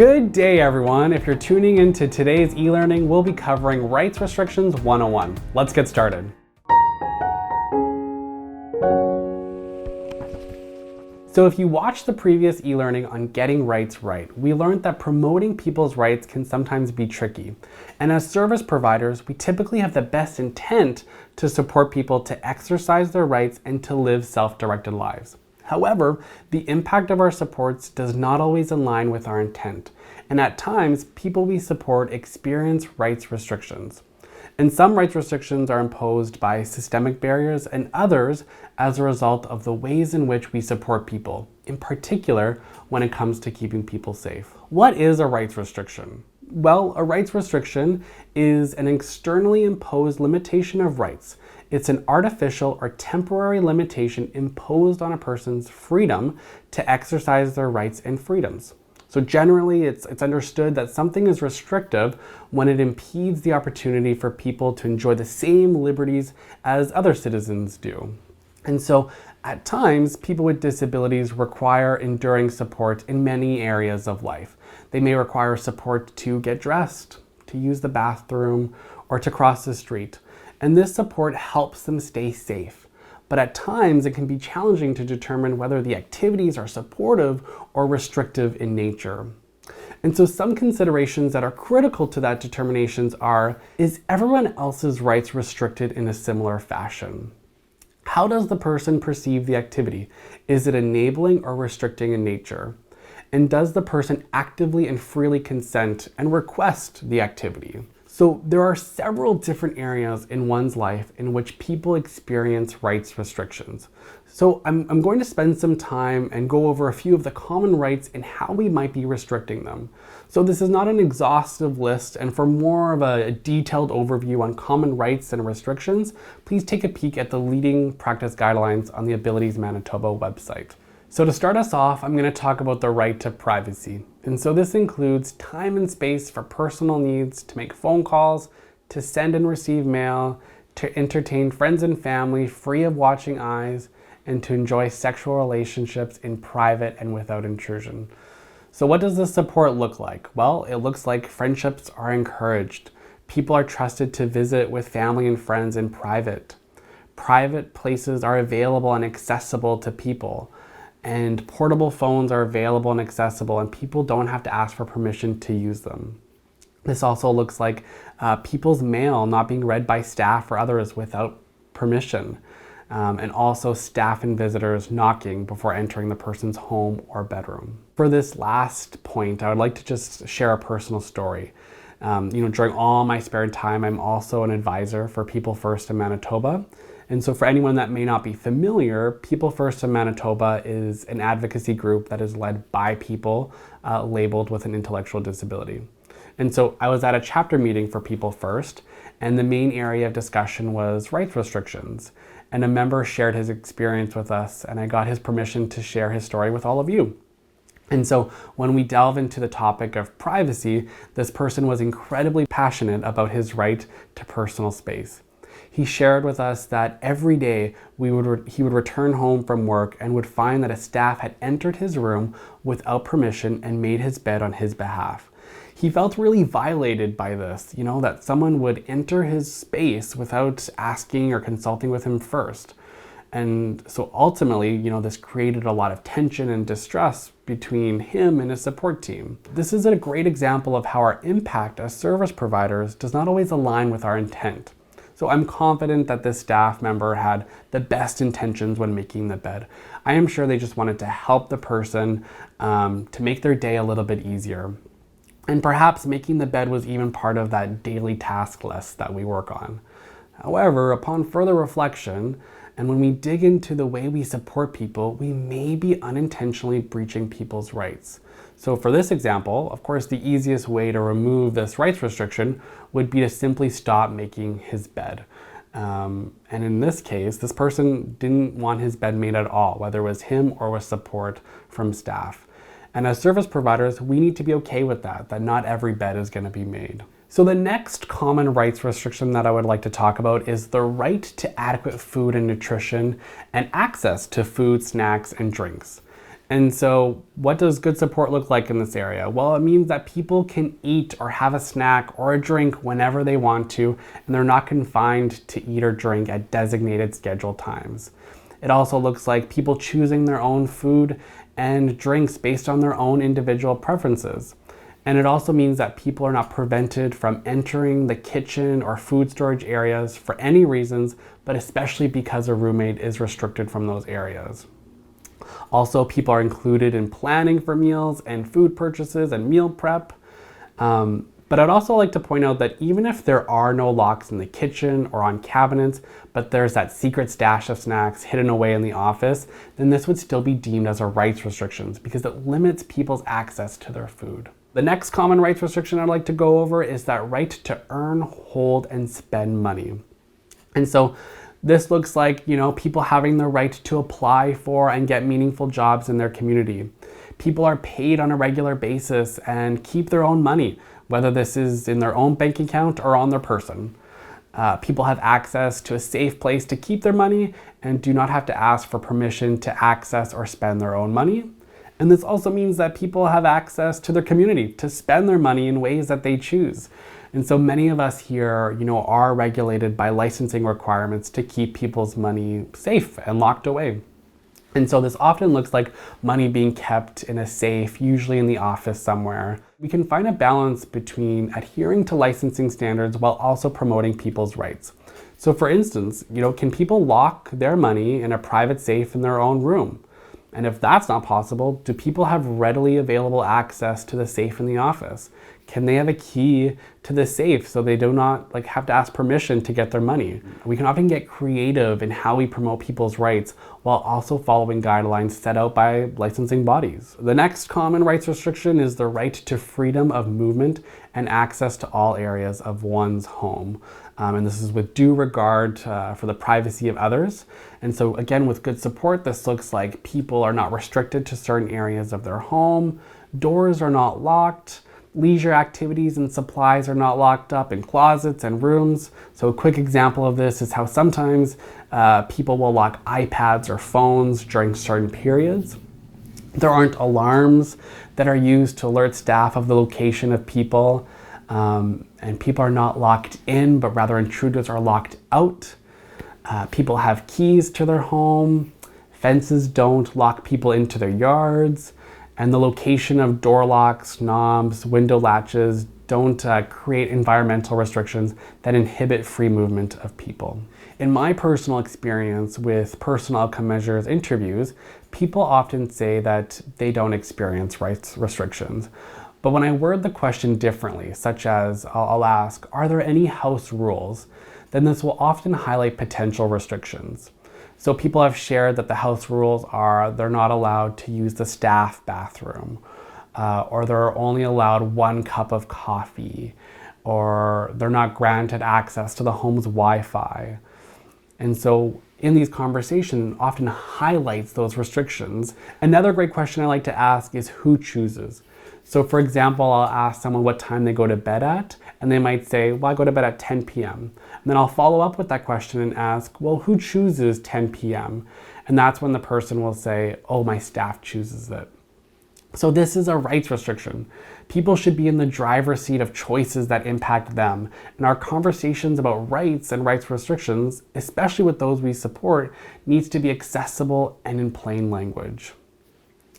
Good day, everyone. If you're tuning into today's e-learning, we'll be covering Rights Restrictions 101. Let's get started. So if you watched the previous e-learning on getting rights right, we learned that promoting people's rights can sometimes be tricky. And as service providers, we typically have the best intent to support people to exercise their rights and to live self-directed lives. However, the impact of our supports does not always align with our intent. And at times, people we support experience rights restrictions. And some rights restrictions are imposed by systemic barriers and others as a result of the ways in which we support people, in particular when it comes to keeping people safe. What is a rights restriction? Well, a rights restriction is an externally imposed limitation of rights. It's an artificial or temporary limitation imposed on a person's freedom to exercise their rights and freedoms. So generally, it's understood that something is restrictive when it impedes the opportunity for people to enjoy the same liberties as other citizens do. And so at times, people with disabilities require enduring support in many areas of life. They may require support to get dressed, to use the bathroom, or to cross the street. And this support helps them stay safe. But at times, it can be challenging to determine whether the activities are supportive or restrictive in nature. And so some considerations that are critical to that determinations are, is everyone else's rights restricted in a similar fashion? How does the person perceive the activity? Is it enabling or restricting in nature? And does the person actively and freely consent and request the activity? So there are several different areas in one's life in which people experience rights restrictions. So I'm going to spend some time and go over a few of the common rights and how we might be restricting them. So this is not an exhaustive list, and for more of a detailed overview on common rights and restrictions, please take a peek at the leading practice guidelines on the Abilities Manitoba website. So to start us off, I'm going to talk about the right to privacy. And so this includes time and space for personal needs, to make phone calls, to send and receive mail, to entertain friends and family free of watching eyes, and to enjoy sexual relationships in private and without intrusion. So what does this support look like? Well, it looks like friendships are encouraged. People are trusted to visit with family and friends in private. Private places are available and accessible to people. And portable phones are available and accessible, and people don't have to ask for permission to use them. This also looks like people's mail not being read by staff or others without permission, and also staff and visitors knocking before entering the person's home or bedroom. For this last point, I would like to just share a personal story. During all my spare time, I'm also an advisor for People First in Manitoba. And so for anyone that may not be familiar, People First in Manitoba is an advocacy group that is led by people labeled with an intellectual disability. And so I was at a chapter meeting for People First, and the main area of discussion was rights restrictions. And a member shared his experience with us, and I got his permission to share his story with all of you. And so when we delve into the topic of privacy, this person was incredibly passionate about his right to personal space. He shared with us that every day he would return home from work and would find that a staff had entered his room without permission and made his bed on his behalf. He felt really violated by this, that someone would enter his space without asking or consulting with him first. And so ultimately, this created a lot of tension and distress between him and his support team. This is a great example of how our impact as service providers does not always align with our intent. So I'm confident that this staff member had the best intentions when making the bed. I am sure they just wanted to help the person to make their day a little bit easier. And perhaps making the bed was even part of that daily task list that we work on. However, upon further reflection, and when we dig into the way we support people, we may be unintentionally breaching people's rights. So for this example, of course, the easiest way to remove this rights restriction would be to simply stop making his bed. And in this case, this person didn't want his bed made at all, whether it was him or with support from staff. And as service providers, we need to be okay with that not every bed is going to be made. So the next common rights restriction that I would like to talk about is the right to adequate food and nutrition and access to food, snacks, and drinks. And so what does good support look like in this area? Well, it means that people can eat or have a snack or a drink whenever they want to, and they're not confined to eat or drink at designated scheduled times. It also looks like people choosing their own food and drinks based on their own individual preferences. And it also means that people are not prevented from entering the kitchen or food storage areas for any reasons, but especially because a roommate is restricted from those areas. Also, people are included in planning for meals and food purchases and meal prep. But I'd also like to point out that even if there are no locks in the kitchen or on cabinets, but there's that secret stash of snacks hidden away in the office, then this would still be deemed as a rights restrictions because it limits people's access to their food. The next common rights restriction I'd like to go over is that right to earn, hold, and spend money. And so this looks like, people having the right to apply for and get meaningful jobs in their community. People are paid on a regular basis and keep their own money, whether this is in their own bank account or on their person. People have access to a safe place to keep their money and do not have to ask for permission to access or spend their own money. And this also means that people have access to their community to spend their money in ways that they choose. And so many of us here, are regulated by licensing requirements to keep people's money safe and locked away. And so this often looks like money being kept in a safe, usually in the office somewhere. We can find a balance between adhering to licensing standards while also promoting people's rights. So for instance, can people lock their money in a private safe in their own room? And if that's not possible, do people have readily available access to the safe in the office? Can they have a key to the safe so they do not have to ask permission to get their money? We can often get creative in how we promote people's rights while also following guidelines set out by licensing bodies. The next common rights restriction is the right to freedom of movement and access to all areas of one's home. And this is with due regard for the privacy of others. And so again, with good support, this looks like people are not restricted to certain areas of their home, doors are not locked, leisure activities and supplies are not locked up in closets and rooms. So a quick example of this is how sometimes people will lock iPads or phones during certain periods. There aren't alarms that are used to alert staff of the location of people. And people are not locked in, but rather intruders are locked out. People have keys to their home. Fences don't lock people into their yards. And the location of door locks, knobs, window latches don't create environmental restrictions that inhibit free movement of people. In my personal experience with personal outcome measures interviews, people often say that they don't experience rights restrictions. But when I word the question differently, such as I'll ask, are there any house rules? Then this will often highlight potential restrictions. So people have shared that the house rules are they're not allowed to use the staff bathroom, or they're only allowed 1 cup of coffee, or they're not granted access to the home's Wi-Fi. And so in these conversations often highlights those restrictions. Another great question I like to ask is who chooses? So for example, I'll ask someone what time they go to bed at, and they might say, well, I go to bed at 10 p.m. And then I'll follow up with that question and ask, well, who chooses 10 p.m.? And that's when the person will say, oh, my staff chooses it. So this is a rights restriction. People should be in the driver's seat of choices that impact them. And our conversations about rights and rights restrictions, especially with those we support, needs to be accessible and in plain language.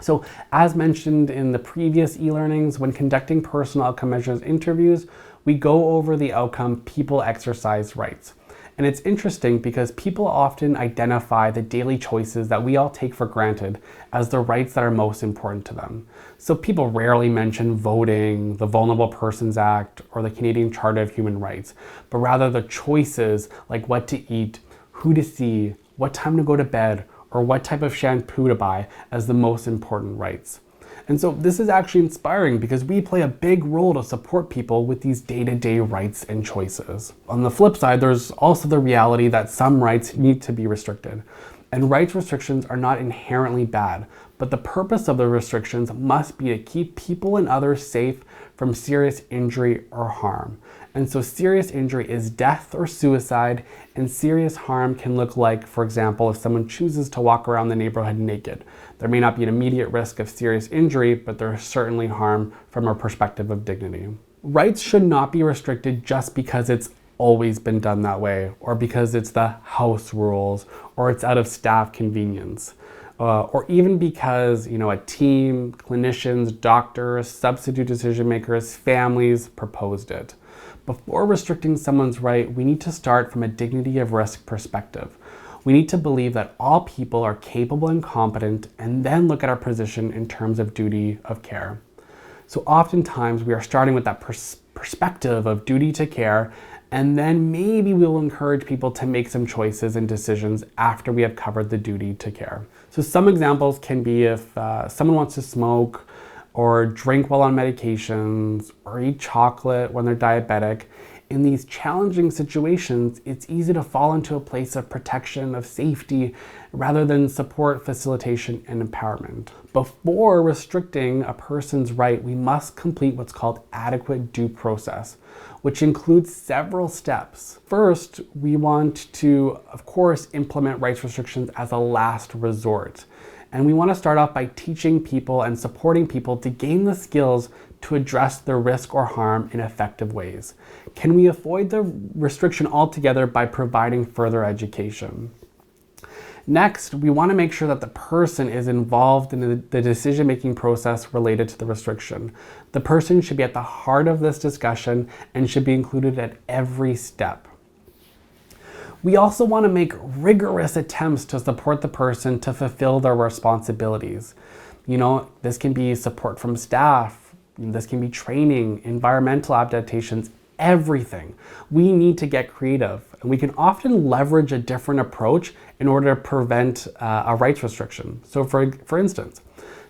So as mentioned in the previous e-learnings, when conducting personal outcome measures interviews, we go over the outcome people exercise rights. And it's interesting because people often identify the daily choices that we all take for granted as the rights that are most important to them. So people rarely mention voting, the Vulnerable Persons Act, or the Canadian Charter of Human Rights, but rather the choices like what to eat, who to see, what time to go to bed, or what type of shampoo to buy as the most important rights. And so this is actually inspiring because we play a big role to support people with these day-to-day rights and choices. On the flip side, there's also the reality that some rights need to be restricted. And rights restrictions are not inherently bad, but the purpose of the restrictions must be to keep people and others safe from serious injury or harm. And so serious injury is death or suicide, and serious harm can look like, for example, if someone chooses to walk around the neighborhood naked. There may not be an immediate risk of serious injury, but there is certainly harm from a perspective of dignity. Rights should not be restricted just because it's always been done that way, or because it's the house rules, or it's out of staff convenience. Or even because, a team, clinicians, doctors, substitute decision makers, families proposed it. Before restricting someone's right, we need to start from a dignity of risk perspective. We need to believe that all people are capable and competent, and then look at our position in terms of duty of care. So oftentimes we are starting with that perspective of duty to care, and then maybe we'll encourage people to make some choices and decisions after we have covered the duty to care. So some examples can be if someone wants to smoke, or drink while on medications, or eat chocolate when they're diabetic. In these challenging situations, it's easy to fall into a place of protection, of safety, rather than support, facilitation, and empowerment. Before restricting a person's right, we must complete what's called adequate due process, which includes several steps. First, we want to, of course, implement rights restrictions as a last resort. And we want to start off by teaching people and supporting people to gain the skills to address the risk or harm in effective ways. Can we avoid the restriction altogether by providing further education? Next, we want to make sure that the person is involved in the decision-making process related to the restriction. The person should be at the heart of this discussion and should be included at every step. We also want to make rigorous attempts to support the person to fulfill their responsibilities. This can be support from staff, this can be training, environmental adaptations, everything. We need to get creative, and we can often leverage a different approach in order to prevent a rights restriction. So for instance,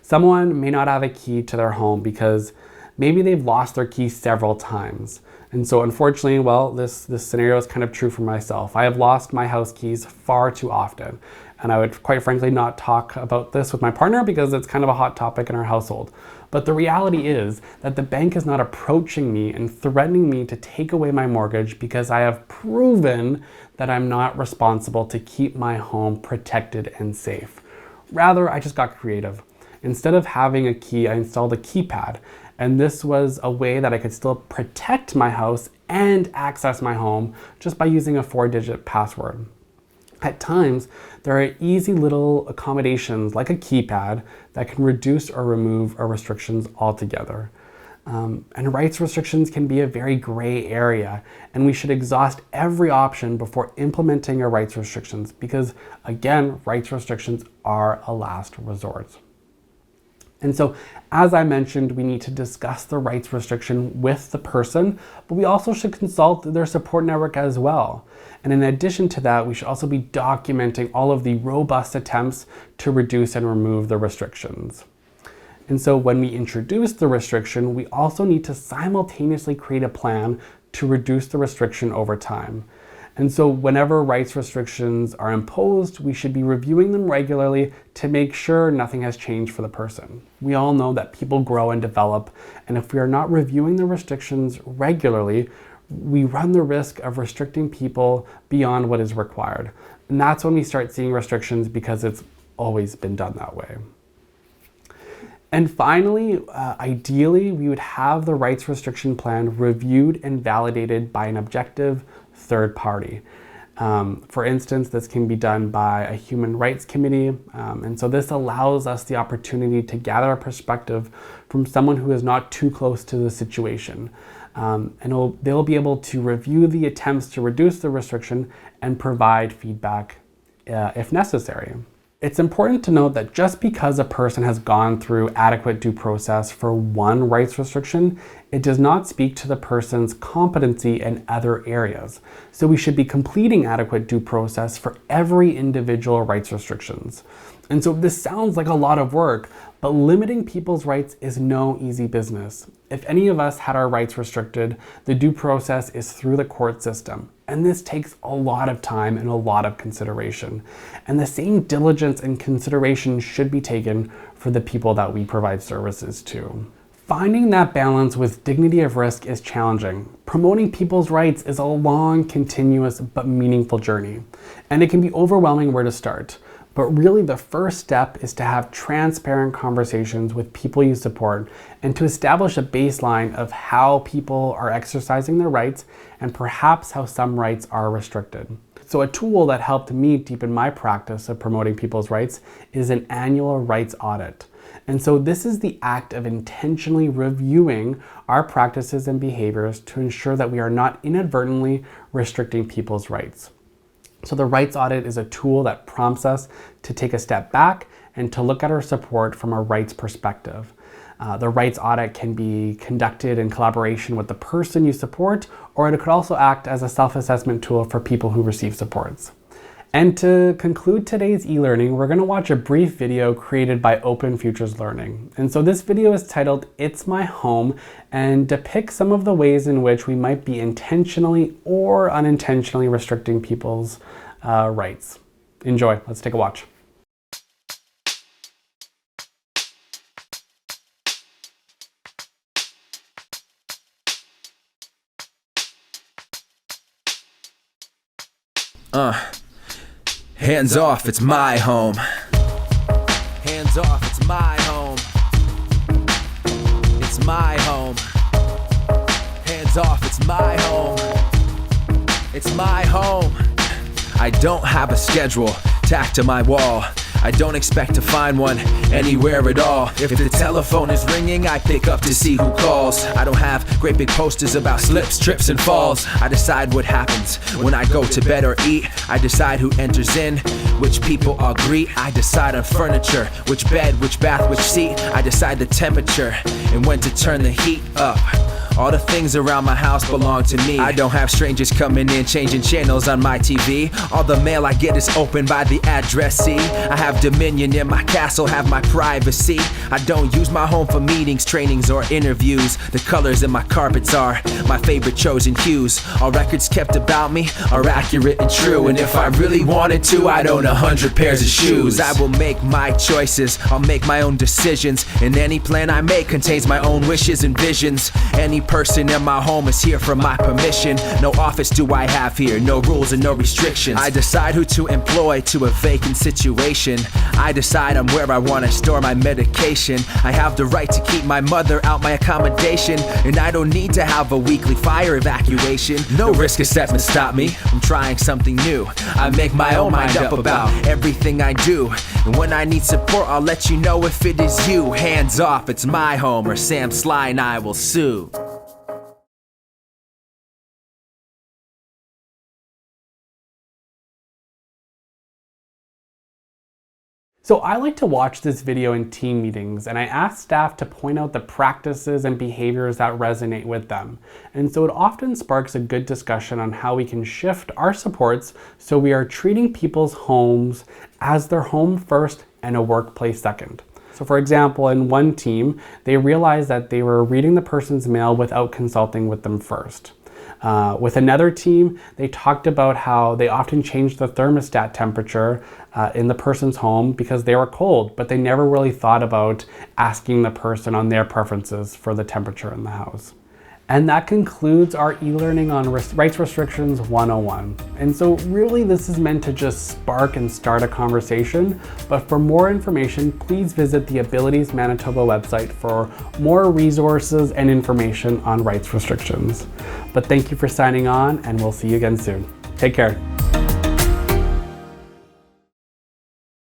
someone may not have a key to their home because maybe they've lost their key several times. And so unfortunately, this scenario is kind of true for myself. I have lost my house keys far too often. And I would quite frankly not talk about this with my partner because it's kind of a hot topic in our household. But the reality is that the bank is not approaching me and threatening me to take away my mortgage because I have proven that I'm not responsible to keep my home protected and safe. Rather, I just got creative. Instead of having a key, I installed a keypad. And this was a way that I could still protect my house and access my home just by using a 4-digit password. At times, there are easy little accommodations like a keypad that can reduce or remove our restrictions altogether. And rights restrictions can be a very gray area, and we should exhaust every option before implementing our rights restrictions because, again, rights restrictions are a last resort. And so, as I mentioned, we need to discuss the rights restriction with the person, but we also should consult their support network as well. And in addition to that, we should also be documenting all of the robust attempts to reduce and remove the restrictions. And so when we introduce the restriction, we also need to simultaneously create a plan to reduce the restriction over time. And so whenever rights restrictions are imposed, we should be reviewing them regularly to make sure nothing has changed for the person. We all know that people grow and develop, and if we are not reviewing the restrictions regularly, we run the risk of restricting people beyond what is required. And that's when we start seeing restrictions because it's always been done that way. And finally, ideally, we would have the rights restriction plan reviewed and validated by an objective third party. For instance, this can be done by a human rights committee. And so this allows us the opportunity to gather a perspective from someone who is not too close to the situation. And they'll be able to review the attempts to reduce the restriction and provide feedback if necessary. It's important to note that just because a person has gone through adequate due process for one rights restriction, it does not speak to the person's competency in other areas. So we should be completing adequate due process for every individual rights restrictions. And so this sounds like a lot of work, but limiting people's rights is no easy business. If any of us had our rights restricted, the due process is through the court system. And this takes a lot of time and a lot of consideration. And the same diligence and consideration should be taken for the people that we provide services to. Finding that balance with dignity of risk is challenging. Promoting people's rights is a long, continuous, but meaningful journey. And it can be overwhelming where to start. But really the first step is to have transparent conversations with people you support and to establish a baseline of how people are exercising their rights and perhaps how some rights are restricted. So a tool that helped me deepen my practice of promoting people's rights is an annual rights audit. And so this is the act of intentionally reviewing our practices and behaviors to ensure that we are not inadvertently restricting people's rights. So the rights audit is a tool that prompts us to take a step back and to look at our support from a rights perspective. The rights audit can be conducted in collaboration with the person you support, or it could also act as a self-assessment tool for people who receive supports. And to conclude today's e-learning, we're going to watch a brief video created by Open Futures Learning. And so this video is titled "It's My Home" and depicts some of the ways in which we might be intentionally or unintentionally restricting people's rights. Enjoy. Let's take a watch. Hands off, it's my home. Hands off, it's my home. It's my home. Hands off, it's my home. It's my home. I don't have a schedule tacked to my wall. I don't expect to find one anywhere at all. If the telephone is ringing, I pick up to see who calls. I don't have great big posters about slips, trips, and falls. I decide what happens when I go to bed or eat. I decide who enters in, which people I'll greet. I decide on furniture, which bed, which bath, which seat. I decide the temperature and when to turn the heat up. All the things around my house belong to me. I don't have strangers coming in, changing channels on my TV. All the mail I get is opened by the addressee. I have dominion in my castle, have my privacy. I don't use my home for meetings, trainings, or interviews. The colors in my carpets are my favorite chosen hues. All records kept about me are accurate and true. And if I really wanted to, I'd own 100 pairs of shoes. I will make my choices, I'll make my own decisions. And any plan I make contains my own wishes and visions. Any person in my home is here for my permission. No office do I have here, no rules and no restrictions. I decide who to employ to a vacant situation. I decide on where I want to store my medication. I have the right to keep my mother out my accommodation. And I don't need to have a weekly fire evacuation. No risk assessment stop me from trying something new. I make my own mind up about everything I do. And when I need support, I'll let you know if it is you. Hands off, it's my home, or Sam Sly and I will sue. So I like to watch this video in team meetings, and I ask staff to point out the practices and behaviors that resonate with them. And so it often sparks a good discussion on how we can shift our supports so we are treating people's homes as their home first and a workplace second. So for example, in one team, they realized that they were reading the person's mail without consulting with them first. With another team, they talked about how they often changed the thermostat temperature in the person's home because they were cold, but they never really thought about asking the person on their preferences for the temperature in the house. And that concludes our e-learning on Rights Restrictions 101. And so really this is meant to just spark and start a conversation, but for more information, please visit the Abilities Manitoba website for more resources and information on rights restrictions. But thank you for signing on, and we'll see you again soon. Take care.